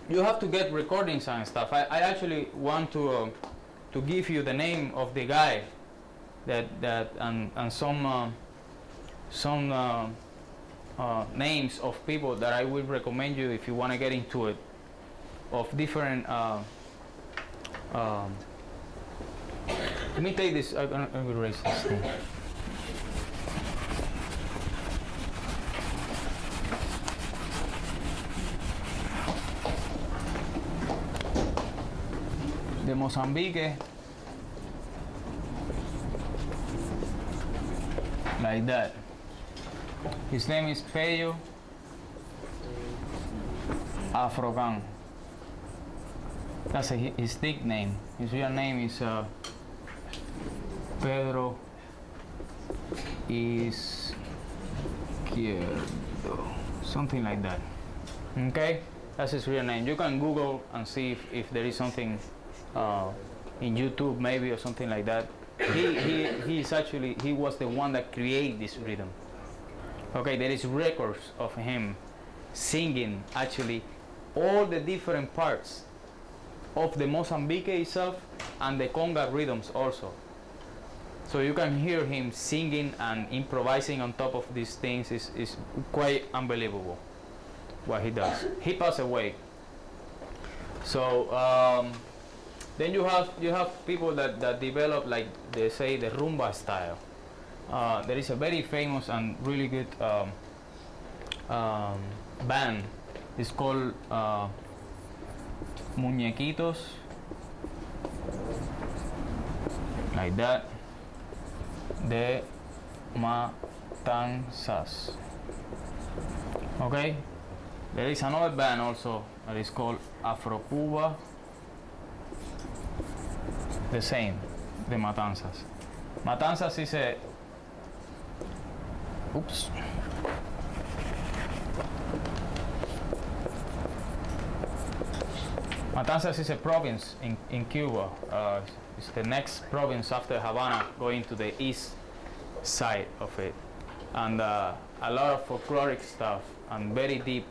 you have to get recordings and stuff. I actually want to give you the name of the guy that and some names of people that I would recommend you if you want to get into it, of different let me take this. I will erase this thing. De Mozambique, like that. His name is Pello Afrocan. That's his nickname. His real name is Pedro Izquierdo, something like that. Okay, that's his real name. You can Google and see if there is something in YouTube maybe or something like that. He was the one that created this rhythm. Okay, there is records of him singing actually all the different parts of the Mozambique itself and the conga rhythms also. So you can hear him singing and improvising on top of these things. Is quite unbelievable what he does. He passed away. So then you have people that develop, like they say, the rumba style. There is a very famous and really good band. It's called Muñequitos, like that, de Matanzas. Okay, there is another band also that is called Afro Cuba, the same, de Matanzas. Matanzas is a oops. Matanzas is a province in Cuba. It's the next province after Havana, going to the east side of it. And a lot of folkloric stuff and very deep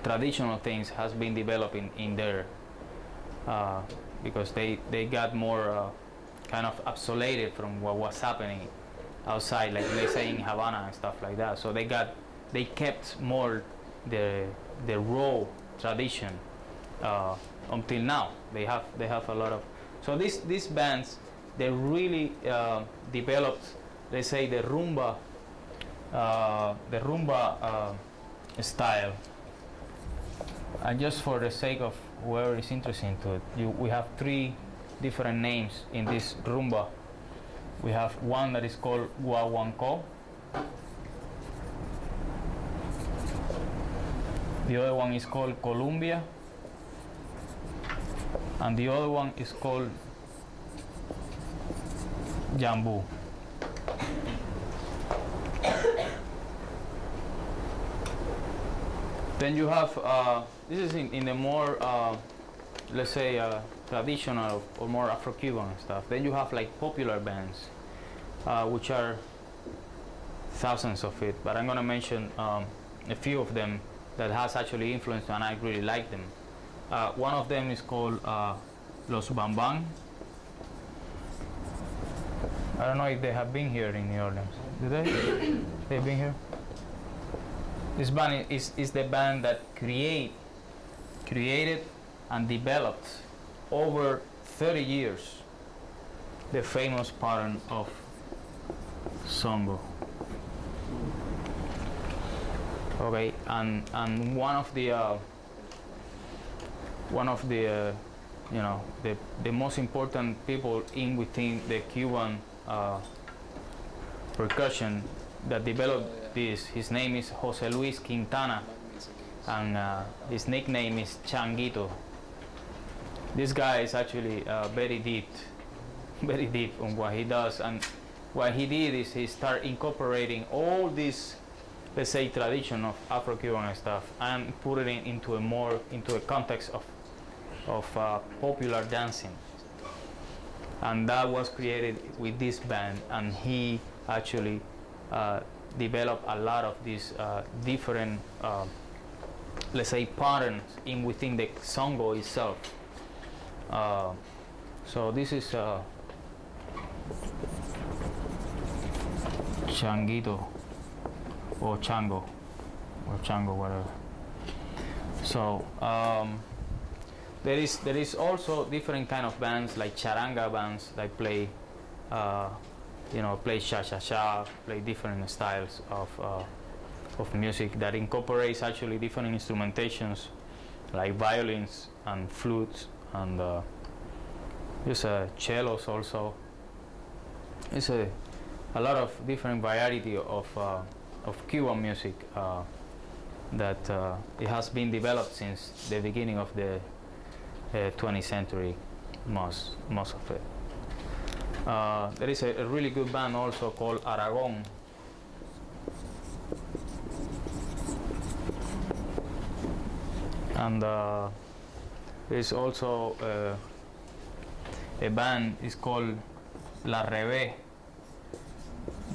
traditional things has been developing in there because they got more kind of obsoleted from what was happening outside, like they say in Havana and stuff like that. So they kept more the raw tradition until now. They have a lot of, so these bands, they really developed, let's say, the rumba style. And just for the sake of whoever is interested to it, we have 3 different names in this rumba. We have one that is called Guaguancó. The other one is called Columbia, and the other one is called Jambu. Then you have, this is in the more, let's say, traditional or more Afro-Cuban stuff. Then you have like popular bands, which are thousands of it, but I'm gonna mention a few of them that has actually influenced and I really like them. One of them is called Los Bambam. I don't know if they have been here in New Orleans. Did they? They've been here? This band is the band that created and developed over 30 years the famous pattern of songo. Okay, and one of the you know, the most important people within the Cuban percussion that developed this, his name is Jose Luis Quintana, and his nickname is Changuito. This guy is actually very deep on what he does, and what he did is he started incorporating all this, let's say, tradition of Afro-Cuban stuff and put it into a context of popular dancing, and that was created with this band. And he actually developed a lot of these different let's say, patterns in within the songo itself. So this is changuito or chango, whatever. So there is also different kind of bands like charanga bands that play, play cha-cha-cha, play different styles of music that incorporates actually different instrumentations like violins and flutes and just cellos also. It's a lot of different variety of Cuban music that it has been developed since the beginning of the 20th century, most of it. There is a really good band also called Aragon. And there's also a band is called La Reve.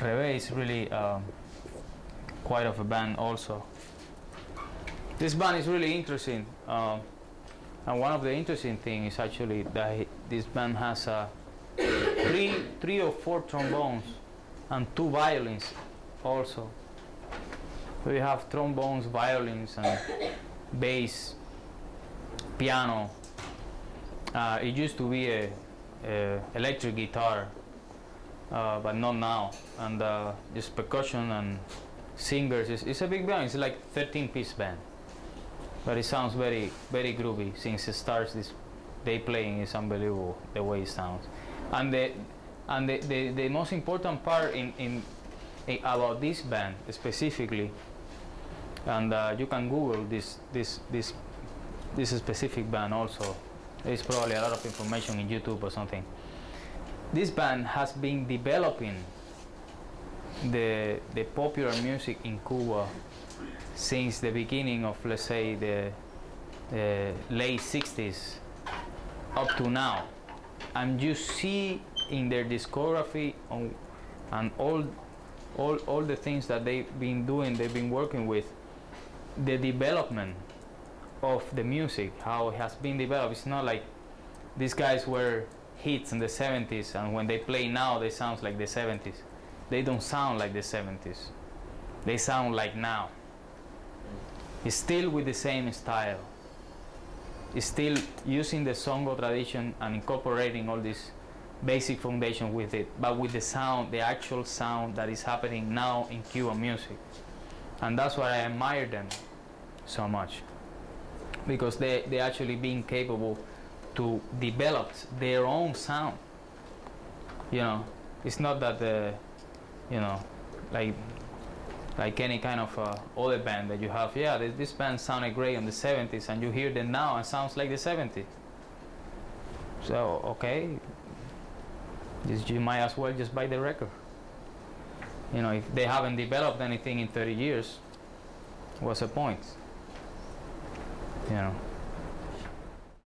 Reve is really quite of a band also. This band is really interesting, and one of the interesting things is actually that this band has three or four trombones and 2 violins also. We have trombones, violins, and bass, piano. It used to be a electric guitar, but not now, and just percussion and singers. It's a big band. It's like 13-piece band, but it sounds very, very groovy. Since it starts, this day playing is unbelievable the way it sounds. And the most important part in about this band specifically, and you can Google this specific band also. There's probably a lot of information in YouTube or something. This band has been developing the popular music in Cuba since the beginning of, let's say, the late 60s up to now. And you see in their discography and all the things that they've been doing, they've been working with, the development of the music, how it has been developed. It's not like these guys were hits in the 70s and when they play now they sound like the 70s. They don't sound like the 70s. They sound like now. It's still with the same style. It's still using the songo tradition and incorporating all this basic foundation with it, but with the sound, the actual sound that is happening now in Cuban music. And that's why I admire them so much, because they actually being capable to develop their own sound. It's not that like any kind of other band that you have. Yeah, this band sounded great in the 70s, and you hear them now and sounds like the 70s. So okay, you might as well just buy the record. If they haven't developed anything in 30 years, what's the point?